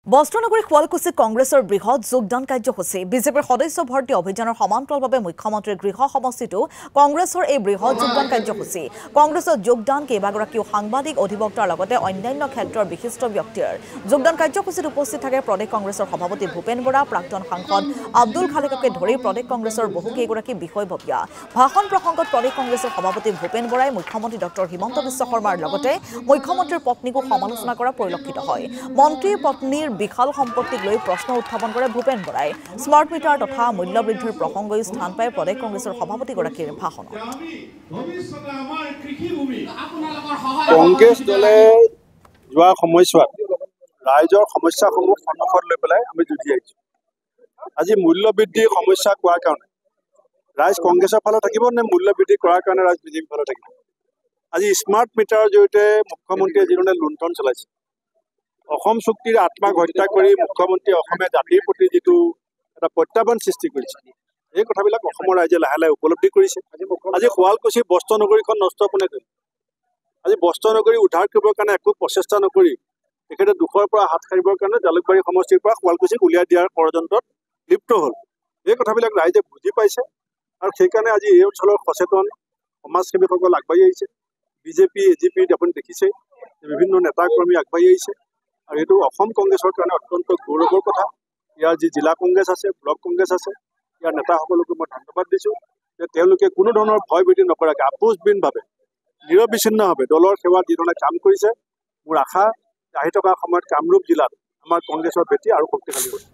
বস্ত্ৰনগৰী শুৱালকুছিত কংগ্ৰেছৰ বৃহৎ যোগদান কাৰ্যসূচী বিজেপিৰ সদস্য ভৰ্তি অভিযানৰ সমান্তৰালভাৱে মুখ্যমন্ত্ৰীৰ গৃহ সমষ্টিতো কংগ্ৰেছৰ এই বৃহৎ যোগদান কাৰ্যসূচী কংগ্ৰেছত যোগদান কেইবাগৰাকীও সাংবাদিক অধিবক্তাৰ লগতে অন্যান্য ক্ষেত্ৰৰ বিশিষ্ট ব্যক্তিৰ যোগদান কাৰ্যসূচীত উপস্থিত থাকে প্ৰদেশ কংগ্ৰেছৰ সভাপতি ভূপেন বৰা প্ৰাক্তন সাংসদ আব্দুল খালেককে ধৰি প্ৰদেশ কংগ্ৰেছৰ বহুকেইগৰাকী বিষয়ববীয়া ভাষণ প্ৰসংগত প্ৰদেশ কংগ্ৰেছৰ সভাপতি ভূপেন বৰাই মুখ্যমন্ত্ৰী ডক্টৰ হিমন্ত বিশ্ব শৰ্মাৰ লগতে মুখ্যমন্ত্ৰীৰ পত্নীকো সমালোচনা কৰা পৰিলক্ষিত হয় মন্ত্ৰীৰ পত্নীৰ বিশাল সম্পত্তিক লৈ প্ৰশ্ন উত্থাপন কৰে ভূপেন বৰাই স্মাৰ্ট মিটাৰ তথা মূল্য বৃদ্ধিৰ প্ৰসংগই স্থান পায় প্ৰদেশ কংগ্ৰেছৰ সভাপতিগৰাকীৰ ভাষণত কংগ্ৰেছ দলে যোৱা সময়ছোৱাত ৰাইজৰ সমস্যাসমূহ সন্মুখত লৈ পেলাই আমি যুঁজি আহিছোঁ আজি মূল্য বৃদ্ধিৰ সমস্যা কোৱাৰ কাৰণে ৰাইজ কংগ্ৰেছৰ ফালে থাকিব নে মূল্য বৃদ্ধি কৰাৰ কাৰণে ৰাইজ বিজেপিৰ ফালে থাকিব আজি স্মাৰ্ট মিটাৰৰ জৰিয়তে মুখ্যমন্ত্ৰীয়ে যিধৰণে লুণ্ঠন চলাইছে অসম চুক্তিৰ আত্মাক হত্যা কৰি মুখ্যমন্ত্ৰীয়ে অসমীয়া জাতিৰ প্ৰতি যিটো এটা প্ৰত্যাহ্বান সৃষ্টি কৰিছে এই কথাবিলাক অসমৰ ৰাইজে লাহে লাহে উপলব্ধি কৰিছে আজি শুৱালকুছি বস্ত্ৰনগৰীখন নষ্ট কোনে কৰিলে আজি বস্ত্ৰনগৰী উদ্ধাৰ কৰিবৰ কাৰণে একো প্ৰচেষ্টা নকৰি তেখেতে দুখৰ পৰা হাত সাৰিবৰ কাৰণে জালুকবাৰী সমষ্টিৰ পৰা শুৱালকুছিক উলিয়াই দিয়াৰ ষড়যন্ত্ৰত লিপ্ত হ'ল এই কথাবিলাক ৰাইজে বুজি পাইছে আৰু সেইকাৰণে আজি এই অঞ্চলৰ সচেতন সমাজসেৱীসকল আগবাঢ়ি আহিছে বিজেপি এজিপি আপুনি দেখিছে বিভিন্ন নেতা কৰ্মী আগবাঢ়ি আহিছে আৰু এইটো অসম কংগ্ৰেছৰ কাৰণে অত্যন্ত গৌৰৱৰ কথা ইয়াৰ যি জিলা কংগ্ৰেছ আছে ব্লক কংগ্ৰেছ আছে ইয়াৰ নেতাসকলকো মই ধন্যবাদ দিছোঁ যে তেওঁলোকে কোনো ধৰণৰ ভয় ভীতি নকৰাকৈ আপোচবিহীনভাৱে নিৰবিচ্ছিন্নভাৱে দলৰ সেৱাত যিধৰণে কাম কৰিছে মোৰ আশা আহি থকা সময়ত কামৰূপ জিলাত আমাৰ কংগ্ৰেছৰ ভেটি আৰু শক্তিশালী হৈছে